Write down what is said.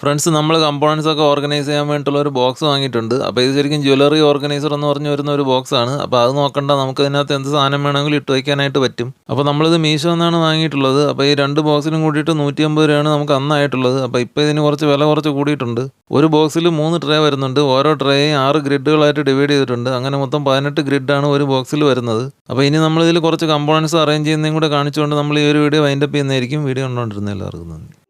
Friends നമ്മൾ components ഒക്കെ organise ചെയ്യാൻ വേണ്ടിയിട്ടുള്ള ഒരു ബോക്സ് വാങ്ങിയിട്ടുണ്ട്. അപ്പോൾ ഇത് ശരിക്കും ജ്വല്ലറി ഓർഗനൈസർ എന്ന് പറഞ്ഞ് വരുന്ന ഒരു ബോക്സാണ്. അപ്പോൾ അത് നോക്കണ്ട, നമുക്ക് ഇതിനകത്ത് എന്ത് സാധനം വേണമെങ്കിലും ഇട്ട് വയ്ക്കാനായിട്ട് പറ്റും. അപ്പോൾ നമ്മളിത് മീഷോ എന്നാണ് വാങ്ങിയിട്ടുള്ളത്. അപ്പോൾ ഈ 2 ബോക്സിനും കൂടിയിട്ട് 150 രൂപയാണ് നമുക്ക് അന്നായിട്ടുള്ളത്. അപ്പോൾ ഇപ്പോൾ ഇതിന് കുറച്ച് വില കുറച്ച് കൂടിയിട്ടുണ്ട്. ഒരു ബോക്സിൽ 3 ട്രേ വരുന്നുണ്ട്. ഓരോ ട്രേയും 6 ഗ്രിഡുകളായിട്ട് ഡിവൈഡ് ചെയ്തിട്ടുണ്ട്. അങ്ങനെ മൊത്തം 18 ഗ്രിഡാണ് ഒരു ബോക്സിൽ വരുന്നത്. അപ്പോൾ ഇനി നമ്മളിതിൽ കുറച്ച് കമ്പോണൻസ് അറേഞ്ച് ചെയ്യുന്നതും കൂടെ കാണിച്ചുകൊണ്ട് നമ്മൾ ഈ ഒരു വീഡിയോ വൈൻഡപ്പ് ചെയ്യുന്നതായിരിക്കും. വീഡിയോ കണ്ടുകൊണ്ടിരുന്ന എല്ലാവർക്കും നന്ദി.